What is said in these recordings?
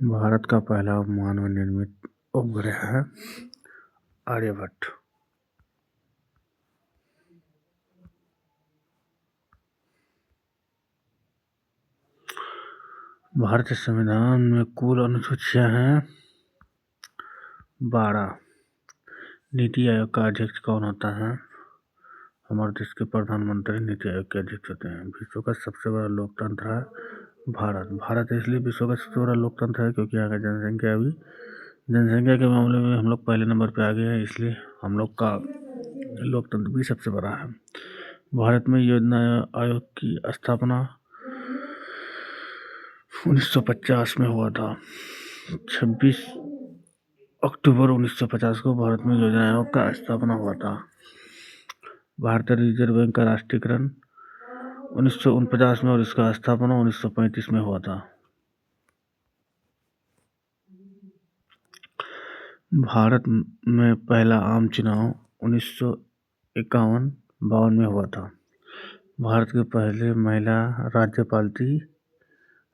भारत का पहला मानव निर्मित उपग्रह है आर्यभट्ट। भारतीय संविधान में कुल अनुसूचियां हैं 12। नीति आयोग का अध्यक्ष कौन होता है? हमारे देश के प्रधानमंत्री नीति आयोग के अध्यक्ष होते हैं। विश्व का सबसे बड़ा लोकतंत्र है भारत। भारत इसलिए विश्व का सबसे बड़ा लोकतंत्र है क्योंकि यहाँ का जनसंख्या के मामले में हम लोग पहले नंबर पे आ गए हैं, इसलिए हम लोग का लोकतंत्र भी सबसे बड़ा है। भारत में योजना आयोग की स्थापना 1950 में हुआ था। 26 अक्टूबर 1950 को भारत में योजना आयोग का स्थापना हुआ था। भारतीय रिजर्व बैंक का राष्ट्रीयकरण 1949 में और इसका स्थापना 1935 में हुआ था। भारत में पहला आम चुनाव 1951-52 में हुआ था। भारत की पहली महिला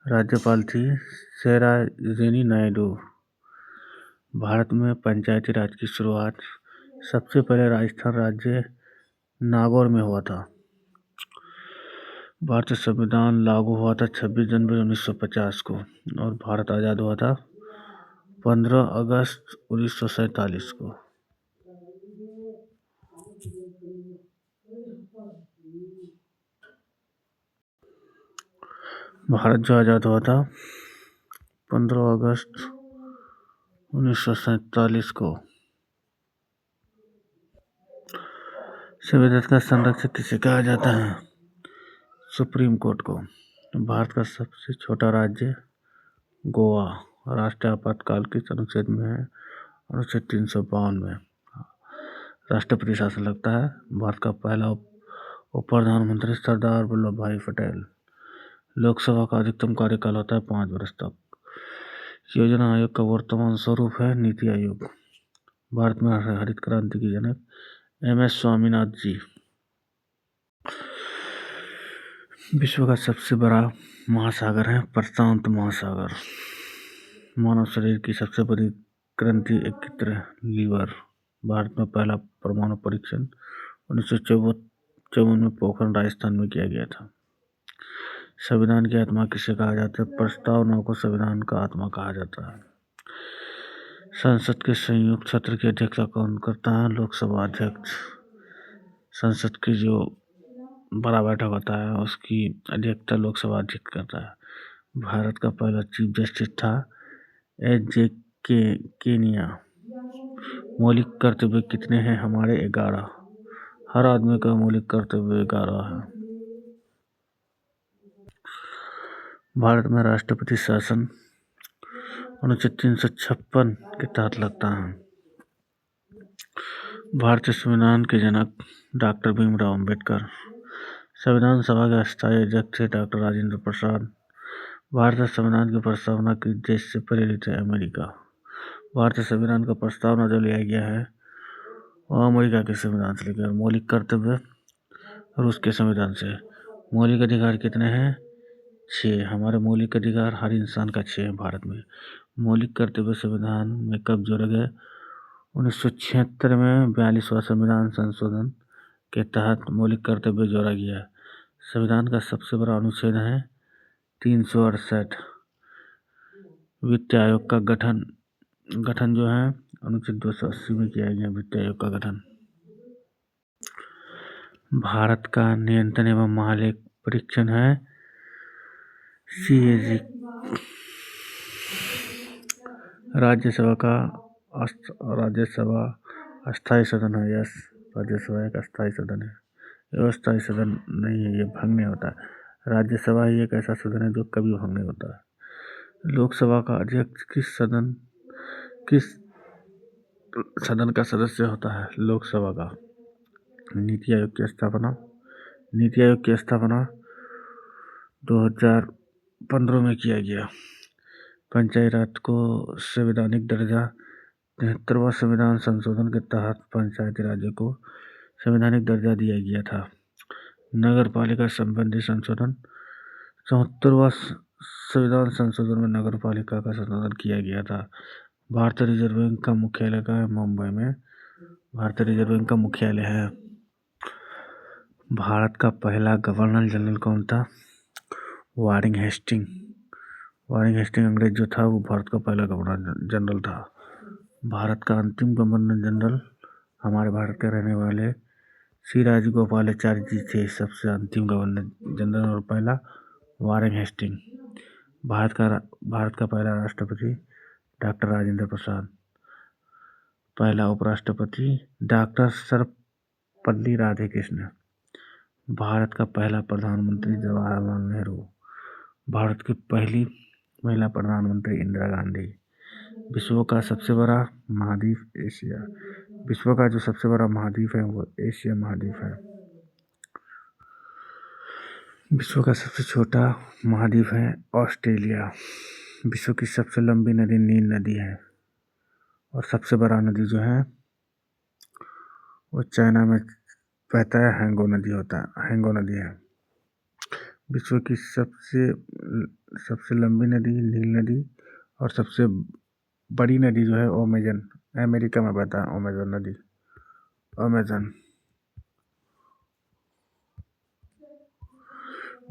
राज्यपाल थी सरोजिनी नायडू। भारत में पंचायती राज की शुरुआत सबसे पहले राजस्थान राज्य नागौर में हुआ था। भारतीय संविधान लागू हुआ था 26 जनवरी 1950 को और भारत आज़ाद हुआ था 15 अगस्त 1947 को। भारत जो आज़ाद हुआ था 15 अगस्त 1947 को। संविधान का संरक्षक किसे कहा जाता है? सुप्रीम कोर्ट को। भारत का सबसे छोटा राज्य गोवा राष्ट्रीय आपातकाल के अनुच्छेद में है, अनुच्छेद 352 में राष्ट्रपति शासन लगता है। भारत का पहला उप प्रधानमंत्री सरदार वल्लभ भाई पटेल। लोकसभा का अधिकतम कार्यकाल होता है 5 वर्ष तक। योजना आयोग का वर्तमान स्वरूप है नीति आयोग। भारत में हरित क्रांति की जनक MS स्वामीनाथ जी। विश्व का सबसे बड़ा महासागर है प्रशांत महासागर। मानव शरीर की सबसे बड़ी ग्रंथि एकत्र लीवर। भारत में पहला परमाणु परीक्षण 1954 में पोखरण राजस्थान में किया गया था। संविधान की आत्मा किसे कहा जाता है? प्रस्तावना को संविधान का आत्मा कहा जाता है। संसद के संयुक्त सत्र की अध्यक्षता कौन करता है? लोकसभा अध्यक्ष। संसद की जो बड़ा बैठक होता है उसकी अध्यक्षता लोकसभा अध्यक्ष करता है। भारत का पहला चीफ जस्टिस था HJ केनिया। मौलिक कर्तव्य कितने हैं हमारे? 11। हर आदमी का मौलिक कर्तव्य 11 है। भारत में राष्ट्रपति शासन अनुच्छेद 356 के तहत लगता है। भारतीय संविधान के जनक डॉक्टर भीमराव अंबेडकर। संविधान सभा के अस्थायी अध्यक्ष थे डॉक्टर राजेंद्र प्रसाद। भारतीय संविधान की प्रस्तावना किस देश से प्रेरित है? अमेरिका। भारतीय संविधान का प्रस्तावना जो लिया गया है वह अमेरिका के संविधान से लिया गया। मौलिक कर्तव्य रूस के संविधान से। मौलिक अधिकार कितने हैं? 6। हमारे मौलिक अधिकार हर इंसान का 6 है भारत में। मौलिक कर्तव्य संविधान में कब जोड़े गए? 1976 में 42वां संविधान संशोधन के तहत मौलिक कर्तव्य जोड़ा गया। संविधान का सबसे बड़ा अनुच्छेद है 368। वित्त आयोग का गठन जो है अनुच्छेद 280 में किया गया। वित्त आयोग का गठन। भारत का नियंत्रण एवं महालेख परीक्षण है CAG। राज्यसभा अस्थायी सदन है। यस, राज्यसभा एक अस्थायी सदन है। ये अस्थायी सदन नहीं है, ये भंग नहीं होता है। राज्यसभा ही एक ऐसा सदन है जो कभी भंग नहीं होता है। लोकसभा का अध्यक्ष किस सदन का सदस्य होता है? लोकसभा का। नीति आयोग की स्थापना 2015 में किया गया। पंचायती राज को संवैधानिक दर्जा 73वां संविधान संशोधन के तहत पंचायती राज्य को संवैधानिक दर्जा दिया गया था। नगर पालिका संबंधी संशोधन 74वां संविधान संशोधन में नगरपालिका का संशोधन किया गया था। भारतीय रिजर्व बैंक का मुख्यालय कहाँ है? मुंबई में भारतीय रिजर्व बैंक का मुख्यालय है। भारत का पहला गवर्नर जनरल कौन था? Warren Hasting. वारेन हेस्टिंग अंग्रेज जो था वो भारत का पहला गवर्नर जनरल था। भारत का अंतिम गवर्नर जनरल हमारे भारत के रहने वाले श्री राजगोपालाचारी जी थे सबसे अंतिम गवर्नर जनरल और पहला वारेन हेस्टिंग। भारत का पहला राष्ट्रपति डॉक्टर राजेंद्र प्रसाद। पहला उपराष्ट्रपति डॉक्टर सर्वपल्ली राधाकृष्णन। भारत का पहला प्रधानमंत्री जवाहरलाल नेहरू। भारत की पहली महिला प्रधानमंत्री इंदिरा गांधी। विश्व का सबसे बड़ा महाद्वीप एशिया। विश्व का जो सबसे बड़ा महाद्वीप है वो एशिया महाद्वीप है। विश्व का सबसे छोटा महाद्वीप है ऑस्ट्रेलिया। विश्व की सबसे लंबी नदी नील नदी है और सबसे बड़ा नदी जो है वो चाइना में बहता है, हैंगो नदी है। विश्व की सबसे लंबी नदी नील नदी और सबसे बड़ी नदी जो है अमेजन, अमेरिका में बहता है अमेजन।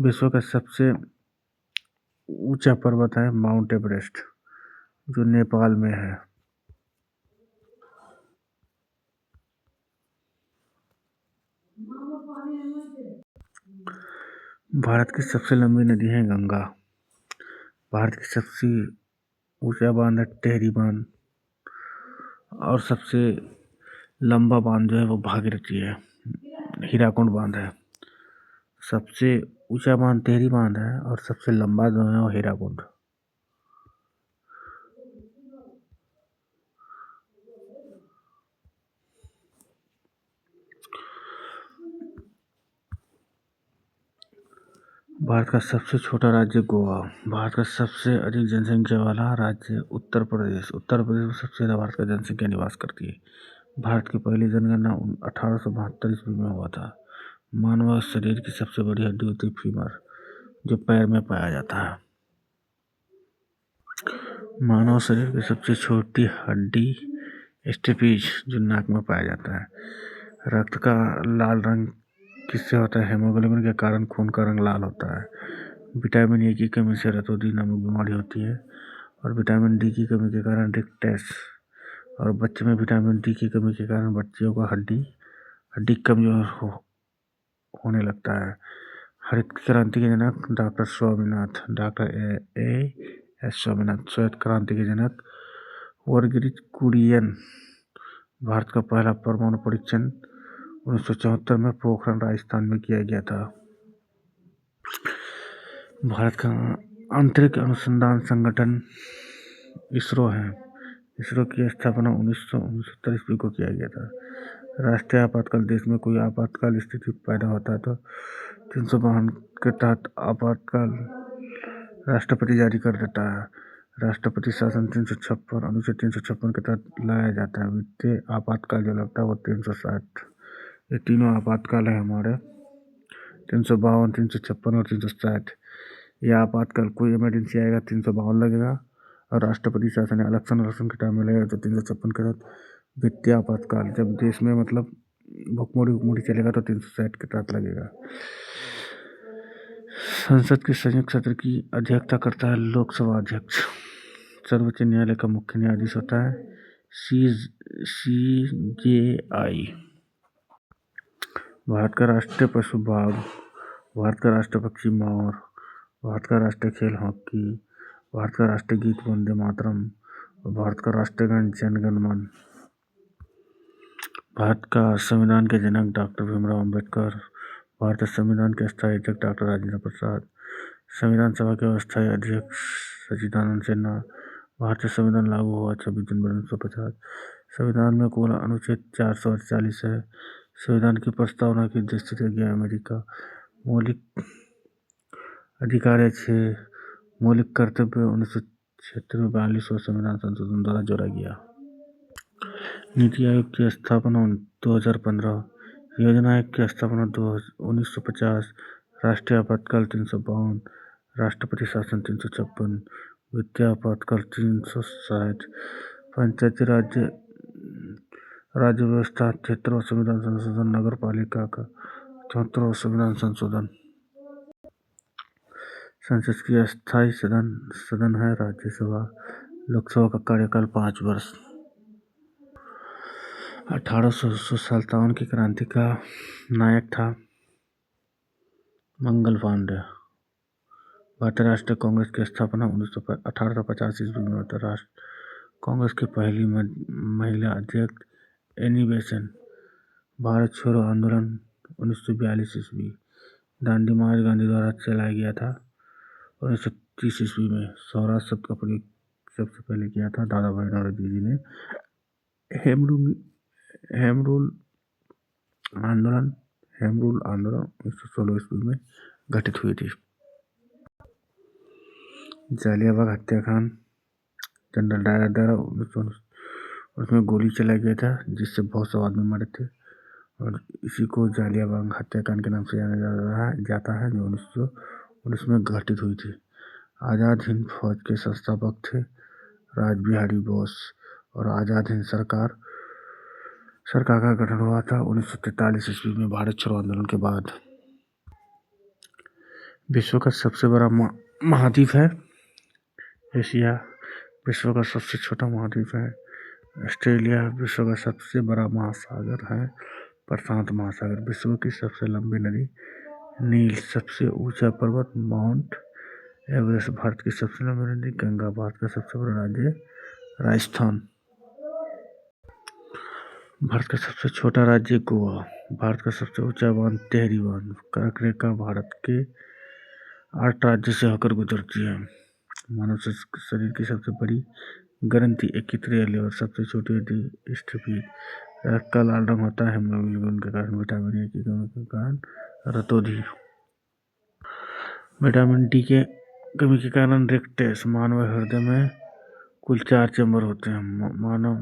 विश्व का सबसे ऊंचा पर्वत है माउंट एवरेस्ट जो नेपाल में है। भारत की सबसे लंबी नदी है गंगा। भारत की सबसे ऊंचा बांध है टिहरी बांध और सबसे लंबा बांध जो है वो भागीरथी है, हीराकुंड बांध है। सबसे ऊंचा बांध टिहरी बांध है और सबसे लंबा जो है वो हीराकुंड। भारत का सबसे छोटा राज्य गोवा। भारत का सबसे अधिक जनसंख्या वाला राज्य उत्तर प्रदेश। उत्तर प्रदेश में सबसे ज़्यादा भारत का जनसंख्या निवास करती है। भारत की पहली जनगणना 1872 ईस्वी में हुआ था। मानव शरीर की सबसे बड़ी हड्डी होती है फीमर जो पैर में पाया जाता है। मानव शरीर की सबसे छोटी हड्डी स्टेपीज जो नाक में पाया जाता है। रक्त का लाल रंग किससे होता है? हेमोग्लोबिन के कारण खून का रंग लाल होता है। विटामिन ए की कमी से रतौंधी नामक बीमारी होती है और विटामिन डी की कमी के कारण रिकटस और बच्चे में विटामिन डी की कमी के कारण बच्चियों को हड्डी कमजोर होने लगता है। हरित क्रांति के जनक डॉक्टर स्वामीनाथ, स्वामीनाथ। श्वेत क्रांति के जनक वर्गीज कुरियन। भारत का पहला परमाणु परीक्षण 1974 में पोखरण राजस्थान में किया गया था। भारत का अंतरिक्ष अनुसंधान संगठन इसरो है। इसरो की स्थापना 1969 ईस्वी को किया गया था। राष्ट्रीय आपातकाल। देश में कोई आपातकाल स्थिति पैदा होता है तो 352 के तहत आपातकाल राष्ट्रपति जारी कर देता है। राष्ट्रपति शासन 356 अनुच्छेद 356 के तहत लाया जाता है। वित्तीय आपातकाल जो लगता है वो 360। ये तीनों आपातकाल है हमारे 352, 356 और 360। यह आपातकाल कोई इमरजेंसी आएगा 352 लगेगा और राष्ट्रपति शासन या इलेक्शन के टाइम में लगेगा तो 356 के तहत। वित्तीय आपातकाल जब देश में मतलब भुखमरी चलेगा तो 360 के तहत लगेगा। संसद के संयुक्त सत्र की अध्यक्षता करता है लोकसभा अध्यक्ष। सर्वोच्च न्यायालय का मुख्य न्यायाधीश होता है CJI। भारत का राष्ट्रीय पशु बाघ। भारत का राष्ट्रीय पक्षी मोर। भारत का राष्ट्रीय खेल हॉकी। भारत का राष्ट्रीय गीत वंदे मातरम और भारत का राष्ट्रीय गान जन गण मन। भारत का संविधान के जनक डॉक्टर भीमराव अम्बेडकर। भारतीय संविधान के स्थायी अध्यक्ष डॉक्टर राजेंद्र प्रसाद। संविधान सभा के अस्थायी अध्यक्ष सच्चिदानंद सिन्हा। भारतीय संविधान लागू हुआ 26 जनवरी 1950। संविधान में कुल अनुच्छेद 448 है। संविधान की प्रस्तावना की दृष्टि से गया अमेरिका। मौलिक अधिकार 6। मौलिक कर्तव्य 1976 में 42वां संविधान संशोधन द्वारा जोड़ा गया। नीति आयोग की स्थापना 2015। योजना आयोग की स्थापना 1950। राष्ट्रीय आपातकाल 352। राष्ट्रपति शासन 356, वित्तीय आपातकाल 360, पंचायती राज्य व्यवस्था 73वां संविधान संशोधन, नगर पालिका का 74वां संविधान संशोधन। संसद की अस्थायी सदन है राज्यसभा। लोकसभा का कार्यकाल 5 वर्ष। 1857 की क्रांति का नायक था मंगल पांडे। भारतीय राष्ट्रीय कांग्रेस की स्थापना 1850 ईस्वी में होता। राष्ट्र कांग्रेस की पहली महिला अध्यक्ष एनी बेसेंट। भारत छोड़ो आंदोलन 1942 ईस्वी। दांडी मार्च गांधी द्वारा चलाया गया था 1930 ईस्वी में। स्वराज शब्द का प्रयोग सबसे पहले किया था दादा भाई नौरोजी जी ने। हेम रूल आंदोलन 1916 ईस्वी में घटित हुई थी। जालियाबाग हत्याकांड जनरल डायर द्वारा उसमें गोली चलाया गया था जिससे बहुत से आदमी मरे थे और इसी को जालियाबाग हत्याकांड के नाम से जाना जाता है जो 1919 में घटित हुई थी। आज़ाद हिंद फौज के संस्थापक थे रासबिहारी बोस और आज़ाद हिंद सरकार का गठन हुआ था 1943 ईस्वी में भारत छोड़ो आंदोलन के बाद। विश्व का सबसे बड़ा महाद्वीप है एशिया। विश्व का सबसे छोटा महाद्वीप है ऑस्ट्रेलिया। विश्व का सबसे बड़ा महासागर है प्रशांत महासागर। विश्व की सबसे लंबी नदी नील। सबसे ऊंचा पर्वत माउंट एवरेस्ट। भारत की सबसे लंबी नदी गंगा। भारत का सबसे बड़ा राज्य राजस्थान। भारत का सबसे छोटा राज्य गोवा। भारत का सबसे ऊंचा बांध टिहरी बांध। कर्क रेखा भारत के 8 राज्य से होकर गुजरती है। मानव शरीर की सबसे बड़ी ग्रंथि एक्कित्रिया लीवर। सबसे छोटी हड्डी स्टफी। रक्त का लाल रंग होता है हेमोग्लोबिन के कारण। विटामिन ए की कमी के कारण रतौंधी। विटामिन डी के कमी के कारण रिकटेस। मानव हृदय में कुल 4 चैम्बर होते हैं। मानव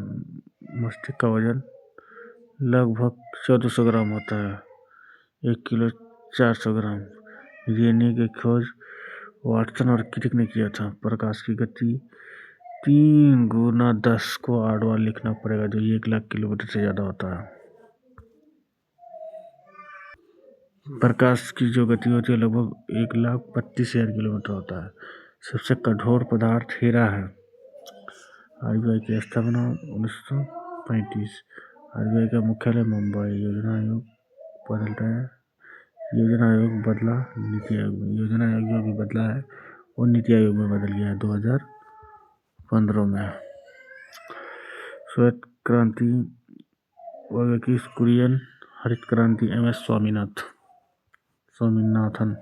मस्तिष्क का वजन लगभग 1400 ग्राम होता है। 1 किलो 400 ग्राम। डीएनए की खोज वाटसन और क्रिक ने किया था। प्रकाश की गति 3 गुना 10 को 8 बार लिखना पड़ेगा जो 1 लाख किलोमीटर से ज़्यादा होता है। प्रकाश की जो गति होती है लगभग 1,32,000 किलोमीटर होता है। सबसे कठोर पदार्थ हीरा है। आरबीआई की स्थापना 1935। आरबीआई का मुख्यालय मुंबई। योजना आयोग बदलता है। योजना आयोग बदला नीति आयोग में। योजना आयोग जो भी बदला है वो नीति आयोग में बदल गया है 2015 में। श्वेत क्रांति वर्गीस कुरियन। हरित क्रांति MS स्वामीनाथन।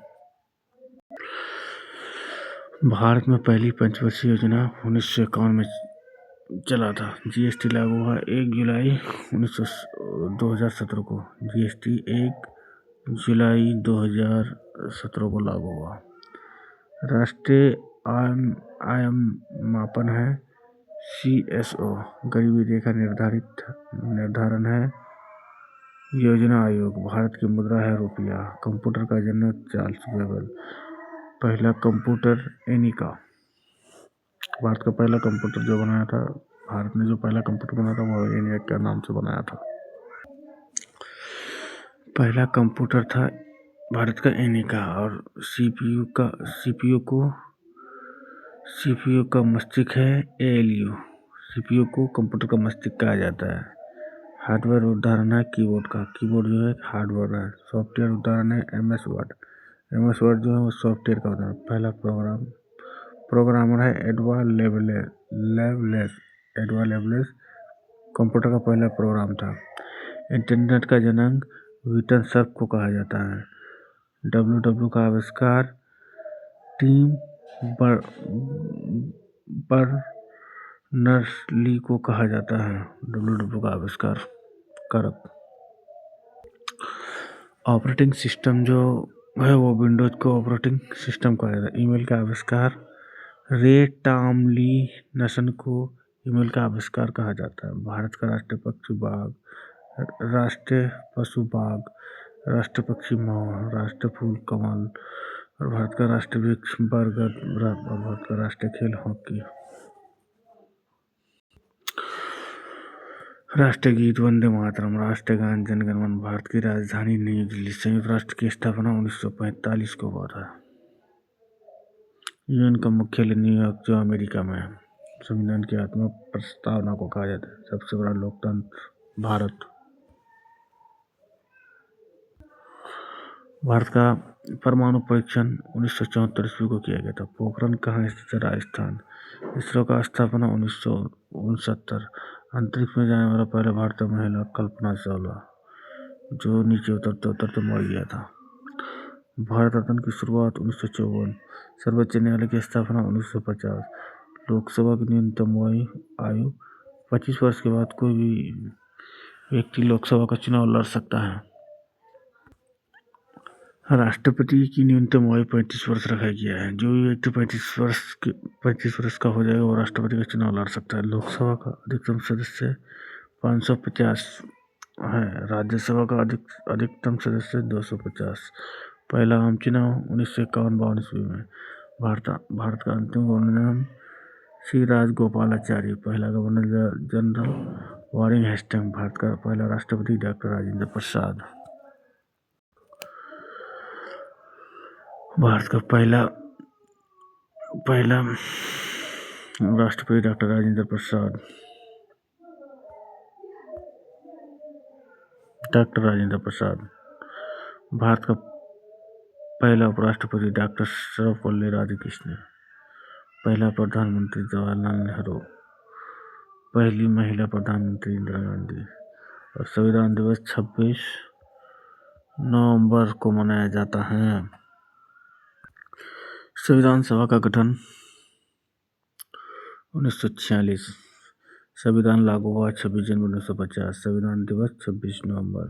भारत में पहली पंचवर्षीय योजना 1951 में चला था। जीएसटी लागू हुआ 1 जुलाई 2017 को। जीएसटी 1 जुलाई 2017 को लागू हुआ। राष्ट्रीय आय मापन है CSO। गरीबी रेखा निर्धारण है योजना आयोग। भारत की मुद्रा है रुपया। कंप्यूटर का जनक चार्ल्स बेबल। पहला कंप्यूटर एनिका। भारत का पहला कंप्यूटर जो बनाया था, भारत ने जो पहला कंप्यूटर बनाया था वो एनिका के नाम से बनाया था। पहला कंप्यूटर था भारत का एनिका। और सीपीयू का मस्तिष्क है ALU। सीपीयू को कंप्यूटर का मस्तिष्क कहा जाता है। हार्डवेयर उदाहरण है कीबोर्ड का। कीबोर्ड जो है हार्डवेयर है। सॉफ्टवेयर उदाहरण है MS वर्ड। MS वर्ड जो है वो सॉफ्टवेयर का उदाहरण। पहला प्रोग्रामर है एडवर्ड लेवलेस। कंप्यूटर का पहला प्रोग्राम था। इंटरनेट का जनक विटन सर्फ को कहा जाता है। WW का आविष्कार टिम बर्नर्स-ली को कहा जाता है। WW का आविष्कार कारक। ऑपरेटिंग सिस्टम जो है वो विंडोज को ऑपरेटिंग सिस्टम कहा जाता है। ईमेल का आविष्कार रे टॉमलिनसन को ईमेल का आविष्कार कहा जाता है। भारत का राष्ट्रीय पक्षी बाघ। राष्ट्रीय पशु बाघ। राष्ट्रीय पक्षी मोर। राष्ट्रीय फूल कमल। और भारत का राष्ट्रीय वृक्ष बरगद और भारत का राष्ट्रीय खेल हॉकी। राष्ट्रीय गीत वंदे मातरम। राष्ट्रीय गान जन गण मन। भारत की राजधानी नई दिल्ली। संयुक्त राष्ट्र की स्थापना 1945 को हुआ था। यूएन का मुख्यालय न्यूयॉर्क जो अमेरिका में है। संविधान की आत्मा प्रस्तावना को कहा जाता है। सबसे बड़ा लोकतंत्र भारत। भारत का परमाणु परीक्षण 1974 ईस्वी को किया गया था। पोखरण कहाँ स्थित है? राजस्थान। इसरो का स्थापना 1969। अंतरिक्ष में जाने वाला पहला भारतीय महिला कल्पना चावला, जो नीचे उतरते उतरते मर गया था। भारत रत्न की शुरुआत 1954। सर्वोच्च न्यायालय की स्थापना 1950। लोकसभा की न्यूनतम आयु 25 वर्ष के बाद कोई भी व्यक्ति लोकसभा का चुनाव लड़ सकता है। राष्ट्रपति की न्यूनतम आयु 35 वर्ष रखा गया है। जो भी व्यक्ति 35 वर्ष का हो जाएगा वो राष्ट्रपति का चुनाव लड़ सकता है। लोकसभा का अधिकतम सदस्य 550 है। राज्यसभा का अधिकतम सदस्य 250। पहला आम चुनाव 1951-52 ईस्वी में। भारत का अंतिम गवर्नर श्री राजगोपालाचारी। पहला governor general Warring Hasting. Bharat का पहला राष्ट्रपति डॉक्टर राजेंद्र प्रसाद। भारत का पहला राष्ट्रपति डॉक्टर राजेंद्र प्रसाद। भारत का पहला उपराष्ट्रपति डॉक्टर सर्वपल्ली राधाकृष्णन। पहला प्रधानमंत्री जवाहरलाल नेहरू। पहली महिला प्रधानमंत्री इंदिरा गांधी। और संविधान दिवस 26 नवंबर को मनाया जाता है। संविधान सभा का गठन 1946। संविधान लागू हुआ 26 जनवरी 1950। संविधान दिवस 26 नवंबर।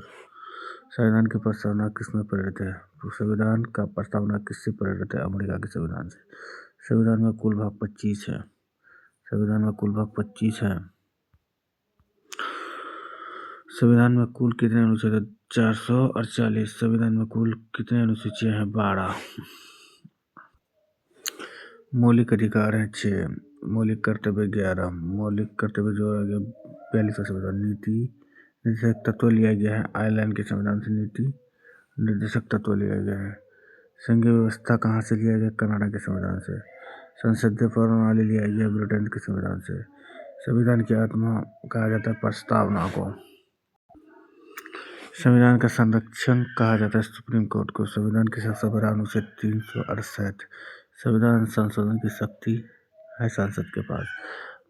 संविधान की प्रस्तावना किसमें प्रेरित है? संविधान का प्रस्तावना किससे प्रेरित है? अमेरिका के संविधान से। संविधान में कुल भाग 25 है। संविधान में कुल कितने अनुच्छेद है? 448। संविधान में कुल कितने अनुसूचियां हैं? 12। मौलिक अधिकार हैं 6। मौलिक कर्तव्य 11। मौलिक कर्तव्य जो 42 संविधान। नीति निर्देशक तत्व लिया गया है आयरलैंड के संविधान से। नीति निर्देशक तत्व लिया गया है। संघीय व्यवस्था कहाँ से लिया गया? कनाडा के संविधान से। संसदीय प्रणाली लिया गया ब्रिटेन के संविधान से। संविधान की आत्मा कहा जाता है प्रस्तावना को। संविधान का संरक्षण कहा जाता है सुप्रीम कोर्ट को। संविधान की सबसे बड़ा अनुच्छेद 368। संविधान संशोधन की शक्ति है संसद के पास।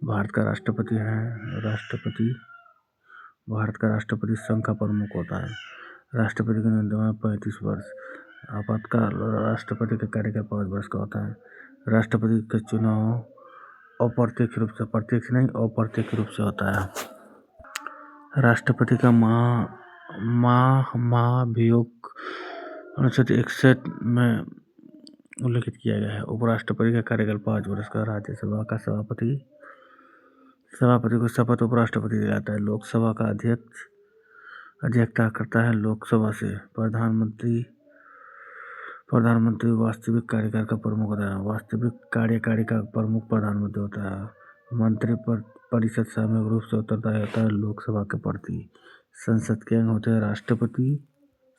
भारत का राष्ट्रपति संघ का प्रमुख होता है। राष्ट्रपति की न्यूनतम आयु 35 वर्ष। आपातकाल राष्ट्रपति का कार्यकाल 5 वर्ष का होता है। राष्ट्रपति का चुनाव अप्रत्यक्ष रूप से होता है। राष्ट्रपति का महाभियोग अनुच्छेद 61 में उल्लेखित किया गया है। उपराष्ट्रपति का कार्यकाल 5 वर्ष का। राज्यसभा का सभापति को शपथ उपराष्ट्रपति दिलाता है। लोकसभा का अध्यक्षता करता है लोकसभा से। प्रधानमंत्री वास्तविक कार्यकाल का प्रमुख होता है। वास्तविक कार्यकारी का प्रमुख प्रधानमंत्री होता है। मंत्री परिषद सामूहिक रूप से उत्तरदायी होता है लोकसभा के प्रति। संसद के अंग होते हैं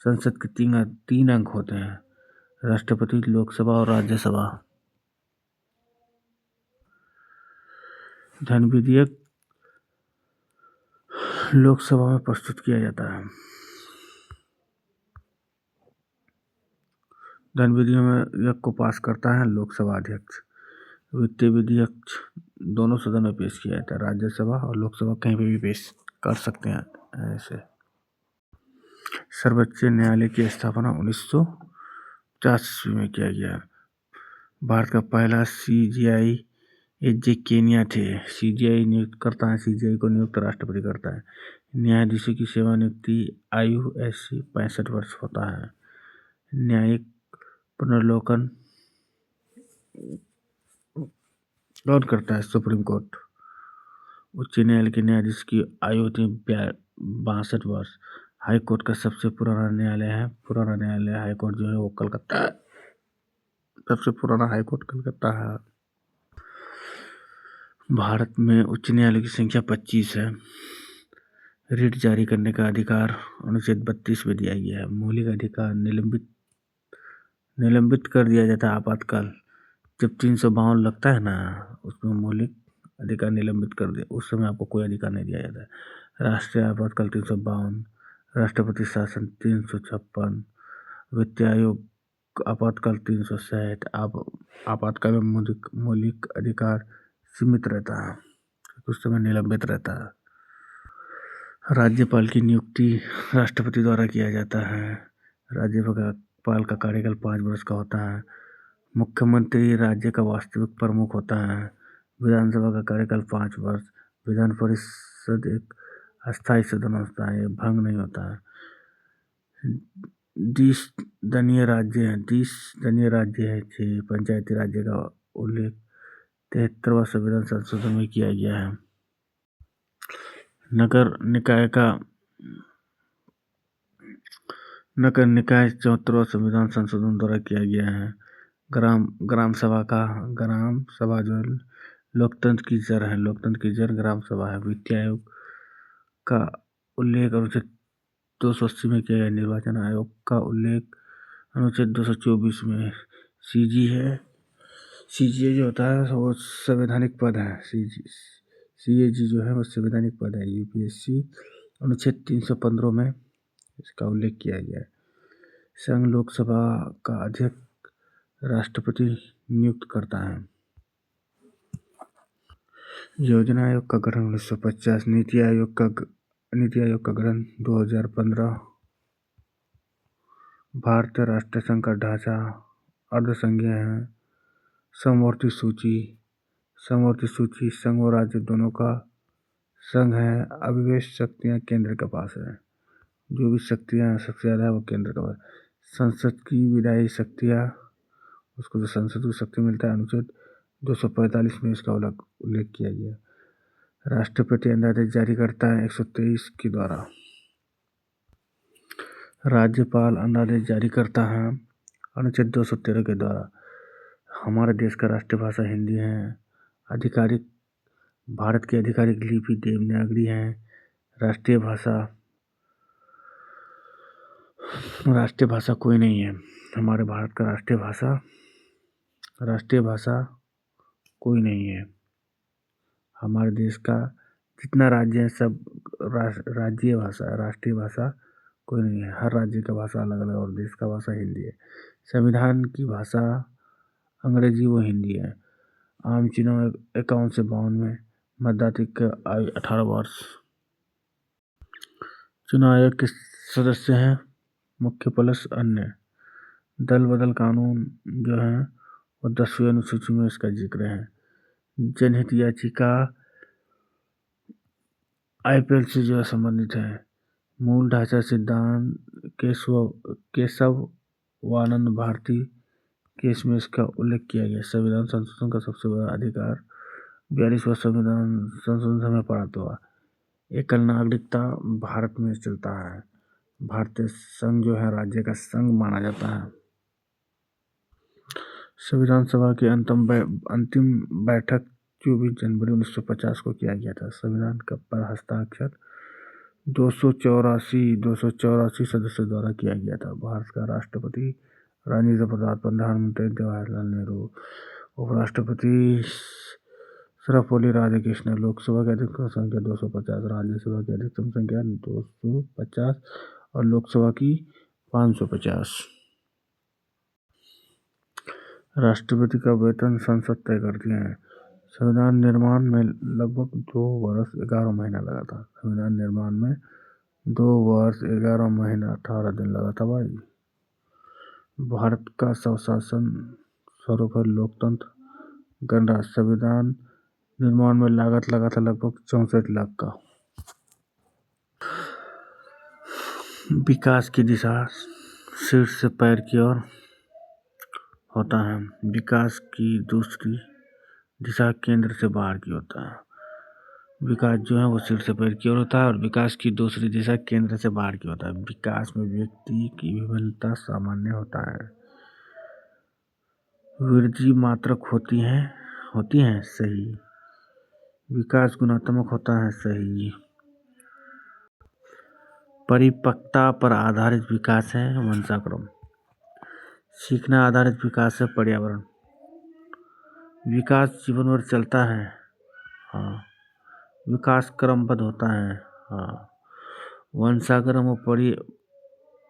संसद के 3 अंग होते हैं। राष्ट्रपति, लोकसभा और राज्यसभा। धन विधेयक लोकसभा में प्रस्तुत किया जाता है। धन विधेयक को पास करता है लोकसभा अध्यक्ष। वित्तीय विधेयक दोनों सदन में पेश किया जाता है। राज्यसभा और लोकसभा कहीं पे भी पेश कर सकते हैं ऐसे। सर्वोच्च न्यायालय की स्थापना 1950 ईस्वी में किया गया। भारत का पहला CJI एजे केनिया थे। CJI नियुक्त करता है। CJI को नियुक्त राष्ट्रपति करता है। न्यायाधीशों की सेवा नियुक्ति आयु ऐसी 65 वर्ष होता है। न्यायिक पुनर्लोकन कौन करता है? Supreme court. उच्च न्यायालय के न्यायाधीश की आयु होती है 62 वर्ष। हाई कोर्ट का सबसे पुराना न्यायालय हाई कोर्ट जो है वो कलकत्ता सबसे पुराना हाईकोर्ट कलकत्ता है। भारत में उच्च न्यायालय की संख्या 25 है। रिट जारी करने का अधिकार अनुच्छेद 32 में दिया गया है। मौलिक अधिकार निलंबित कर दिया जाता है आपातकाल। जब 352 लगता है ना, उसमें मौलिक अधिकार निलंबित कर दिया, उस समय आपको कोई अधिकार नहीं दिया जाता है। राष्ट्रीय आपातकाल 352, राष्ट्रपति शासन 356, वित्त आयोग आपातकाल 360। आपातकाल में मौलिक अधिकार सीमित रहता है, उस समय निलंबित रहता है। राज्यपाल की नियुक्ति राष्ट्रपति द्वारा किया जाता है। राज्यपाल का कार्यकाल 5 वर्ष का होता है। मुख्यमंत्री राज्य का वास्तविक प्रमुख होता है। विधानसभा का कार्यकाल 5 वर्ष। विधान परिषद एक अस्थायी सदन होता है, भंग नहीं होता है। 30 दलीय राज्य है, 6 पंचायती राज्य का उल्लेख 73वां संविधान संशोधन में किया गया है। नगर निकाय 74वां संविधान संशोधन द्वारा किया गया है। ग्राम सभा जो लोकतंत्र की जड़ है, लोकतंत्र की जड़ ग्राम सभा है। वित्त आयोग का उल्लेख अनुच्छेद 280 में किया गया। निर्वाचन आयोग का उल्लेख अनुच्छेद 224 में। सीजी है, सीजीए जो होता है वो संवैधानिक पद है। सीएजी जो है वो संवैधानिक पद है। यूपीएससी अनुच्छेद 315 में इसका उल्लेख किया गया है। संघ लोकसभा का अध्यक्ष राष्ट्रपति नियुक्त करता है। योजना आयोग का गठन 1950। नीति आयोग का गठन 2015। भारतीय राष्ट्रीय संघ का ढांचा अर्धसंघीय है। समवर्ती सूची संघ और राज्य दोनों का संघ है। अभिवेश शक्तियां केंद्र के पास है। जो भी शक्तियां सबसे ज्यादा है वो केंद्र के पास। संसद की विधायी शक्तियां, उसको जो संसद को शक्ति मिलता है अनुच्छेद 245 में इसका उल्लेख किया गया। राष्ट्रपति अध्यादेश जारी करता है 123 के द्वारा। राज्यपाल अध्यादेश जारी करता है अनुच्छेद 213 के द्वारा। हमारे देश का राष्ट्रीय भाषा हिंदी है। भारत की आधिकारिक लिपि देवनागरी है। राष्ट्रीय भाषा कोई नहीं है। हमारे भारत का राष्ट्रीय भाषा कोई नहीं है। हमारे देश का जितना राज्य है सब राज्य भाषा है, राष्ट्रीय भाषा कोई नहीं है। हर राज्य का भाषा अलग अलग और देश का भाषा हिंदी है। संविधान की भाषा अंग्रेजी व हिंदी है। आम चुनाव 51 से 52 में। मतदाता की आयु 18 वर्ष। चुनाव आयोग के सदस्य हैं मुख्य प्लस अन्य। दल बदल कानून जो है वो 10वीं अनुसूची में इसका जिक्र है। जनहित याचिका आईपीएल से जो संबंधित है। मूल ढांचा सिद्धांत केशवानंद भारती केस में इसका उल्लेख किया गया। संविधान संशोधन का सबसे बड़ा अधिकार 42वां संविधान संशोधन समय पारित हुआ। एकल नागरिकता भारत में चलता है। भारतीय संघ जो है राज्य का संघ माना जाता है। संविधान सभा की अंतिम बैठक 24 जनवरी 1950 को किया गया था। संविधान पर हस्ताक्षर 284 सदस्यों द्वारा किया गया था। भारत का राष्ट्रपति राजेंद्र प्रसाद, प्रधानमंत्री जवाहरलाल नेहरू, उपराष्ट्रपति सर्वपल्ली राधाकृष्णन। लोकसभा की अधिकतम संख्या 250, राज्यसभा की अधिकतम संख्या 250 और लोकसभा की 550। राष्ट्रपति का वेतन संसद तय करती है। संविधान निर्माण में लगभग 2 वर्ष 11 महीना लगा था। संविधान निर्माण में 2 वर्ष 11 महीना 18 दिन लगा था भाई। भारत का स्वशासन स्वरूप है लोकतंत्र गणराज्य। संविधान निर्माण में लागत लगा था लगभग 64 लाख का। विकास की दिशा शीर्ष से पैर की ओर होता है। विकास की दूसरी दिशा केंद्र से बाहर की होता है। विकास जो है वो शीर्ष से पैर की ओर होता है और विकास की दूसरी दिशा केंद्र से बाहर की होता है। विकास में व्यक्ति की विभिन्नता सामान्य होता है। वृद्धि मात्रक होती हैं सही। विकास गुणात्मक होता है सही। परिपक्वता पर आधारित विकास है वंशाक्रम। सीखना आधारित विकास है पर्यावरण। विकास जीवन भर चलता है। हाँ। विकास क्रमबद्ध होता है। हाँ। वंशाक्रम और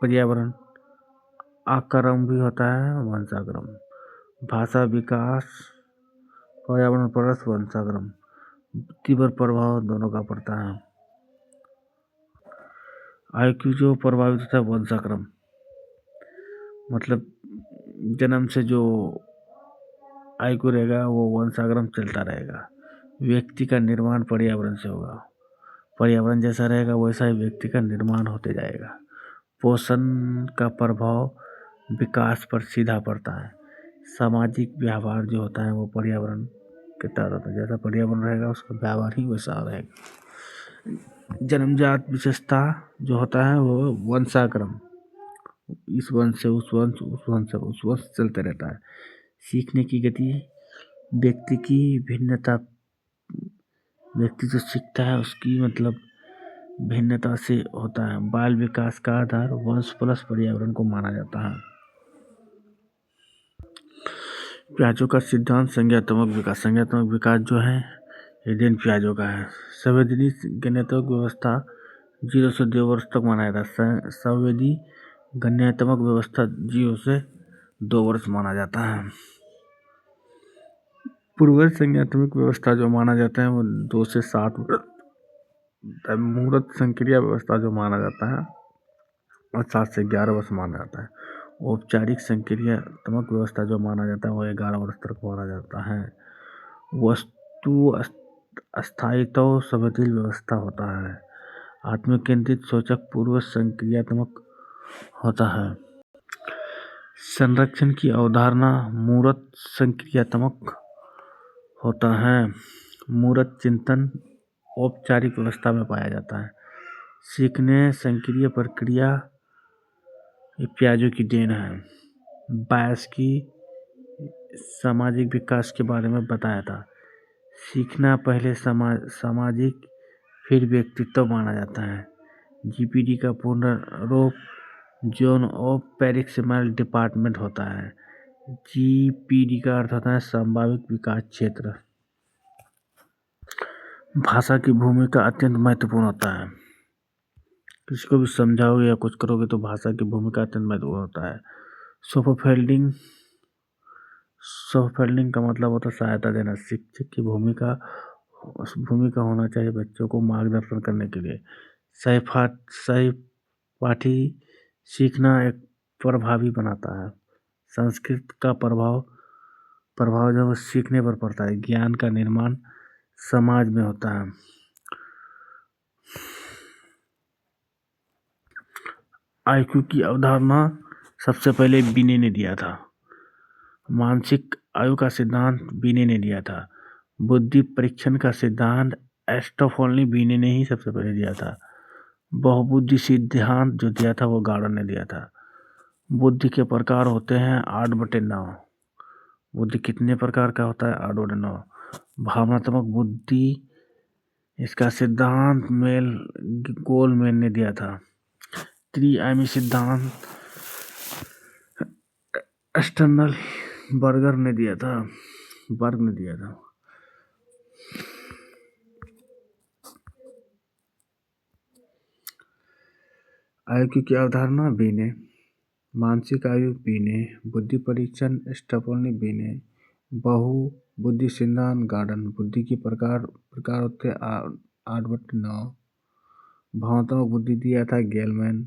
पर्यावरण आक्रम भी होता है वंशाक्रम। भाषा विकास पर्यावरण प्लस वंशाक्रम तीव्र प्रभाव दोनों का पड़ता है। IQ जो प्रभावित होता है वंशाक्रम, मतलब जन्म से जो IQ रहेगा वो वंशाक्रम चलता रहेगा। व्यक्ति का निर्माण पर्यावरण से होगा। पर्यावरण जैसा रहेगा वैसा ही व्यक्ति का निर्माण होते जाएगा। पोषण का प्रभाव विकास पर सीधा पड़ता है। सामाजिक व्यवहार जो होता है वो पर्यावरण के तहत होता है। जैसा पर्यावरण रहेगा उसका व्यवहार ही वैसा रहेगा। जन्मजात विशेषता जो होता है वो वंशाक्रम, इस वंश से उस वंश, उस वंश से उस वंश चलते रहता है। सीखने की गति व्यक्ति की भिन्नता, व्यक्ति जो सीखता है उसकी मतलब भिन्नता से होता है। बाल विकास का आधार वंश प्लस पर्यावरण को माना जाता है। प्याजों का सिद्धांत संज्ञात्मक विकास। संज्ञात्मक विकास जो है एडेन प्याजों का है। संवेदी गणनात्मक व्यवस्था 0 से 2 वर्ष तक माना जाता है। संवेदी गणनात्मक व्यवस्था 0 से 2 वर्ष माना जाता है। पूर्व संज्ञात्मक व्यवस्था जो माना जाता है वो 2 से 7 वर्ष। मूर्त संक्रिया व्यवस्था जो माना जाता है और 7 से 11 वर्ष माना जाता है। औपचारिक संक्रियात्मक व्यवस्था जो माना जाता है वो 11 वर्ष तक माना जाता है। वस्तु अस्थायित्व संवेदनशील व्यवस्था होता है। आत्मकेंद्रित सोचक पूर्व संक्रियात्मक होता है। संरक्षण की अवधारणा मूर्त संक्रियात्मक होता है। मूर्त चिंतन औपचारिक व्यवस्था में पाया जाता है। सीखने संक्रिय प्रक्रिया प्याजों की देन है। बायस की सामाजिक विकास के बारे में बताया था। सीखना पहले सामाजिक फिर व्यक्तित्व माना जाता है। GPD का पूर्ण रूप जोन ऑफ पैरिक्सिमल डिपार्टमेंट होता है। GPD का अर्थ होता है संभावित विकास क्षेत्र। भाषा की भूमिका अत्यंत महत्वपूर्ण होता है। किसी को भी समझाओगे या कुछ करोगे तो भाषा की भूमिका अत्यंत महत्वपूर्ण होता है। सोफेल्डिंग का मतलब होता है सहायता देना। शिक्षक की भूमिका होना चाहिए बच्चों को मार्गदर्शन करने के लिए। सहपाठी सीखना एक प्रभावी बनाता है। संस्कृत का प्रभाव जब सीखने पर पड़ता है। ज्ञान का निर्माण समाज में होता है। IQ की अवधारणा सबसे पहले बिने ने दिया था। मानसिक आयु का सिद्धांत बिने ने दिया था। बुद्धि परीक्षण का सिद्धांत एरिस्टोटल ने बिने ने ही सबसे पहले दिया था। बहुबुद्धि सिद्धांत जो दिया था वो गार्डन ने दिया था। बुद्धि के प्रकार होते हैं 8/9। बुद्धि कितने प्रकार का होता है? 8/9। भावनात्मक बुद्धि, इसका सिद्धांत गोलमैन ने दिया था। त्रिआयामी सिद्धांत एक्सटर्नल वर्ग ने दिया था। IQ की अवधारणा बिने, मानसिक आयु बिने, बुद्धि परीक्षण एरिस्टोटल ने बिने, बहु बुद्धि सिद्धांत गार्डन, बुद्धि के प्रकार होते 8/9। भावनात्मक बुद्धि दिया था गेलमैन।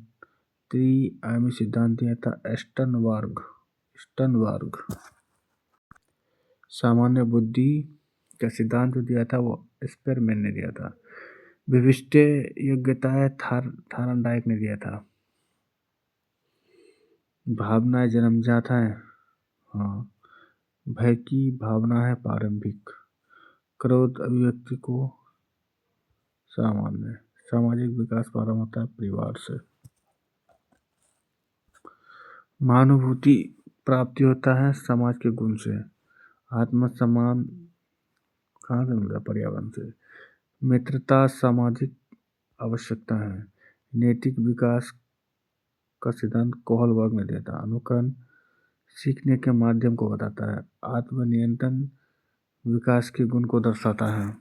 त्रिआयामी सिद्धांत दिया था स्टर्नबर्ग। सामान्य बुद्धि का सिद्धांत जो दिया था वो स्पेरमैन ने दिया था। विशिष्ट योग्यताएं थार्नडाइक ने दिया था। भावनाएं जन्मजात है। हाँ। भय की भावना है प्रारंभिक। क्रोध अभिव्यक्ति को सामान्य। सामाजिक विकास प्रारंभ होता है परिवार से। महानुभूति प्राप्ति होता है समाज के गुण से। आत्मसम्मान कहाँ से मिलता है? पर्यावरण से। मित्रता सामाजिक आवश्यकता है। नैतिक विकास का सिद्धांत कोहलबर्ग ने दिया था। अनुकरण सीखने के माध्यम को बताता है। आत्मनियंत्रण विकास के गुण को दर्शाता है।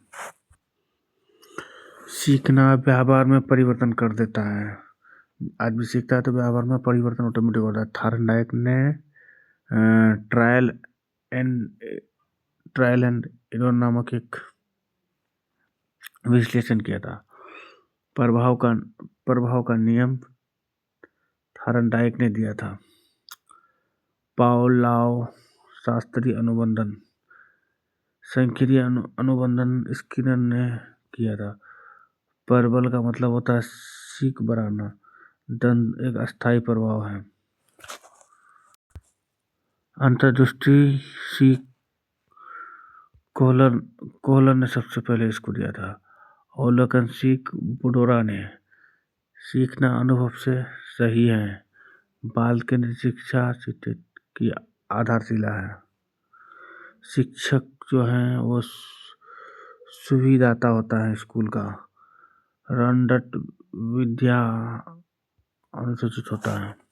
सीखना व्यवहार में परिवर्तन कर देता है। आदमी सीखता है तो व्यवहार में परिवर्तन ऑटोमेटिक होता है। थार्नडाइक ने ट्रायल एंड एरर नामक एक विश्लेषण किया था। प्रभाव का नियम थार्नडाइक ने दिया था। पावलोव शास्त्रीय अनुबंधन सांख्यिकीय अनुबंधन स्किनर ने किया था। परबल का मतलब होता है सीख बढ़ाना। दंड एक अस्थायी प्रभाव है। अंतर्दृष्टि सीख कोहलर ने सबसे पहले इसको दिया था। अवलोकन सीख बुडोरा ने। सीखना अनुभव से सही है। बाल केंद्रित शिक्षा की आधारशिला है। शिक्षक जो है वो सुविधाता होता है स्कूल का। रनडट विद्या अनुसूचित होता है।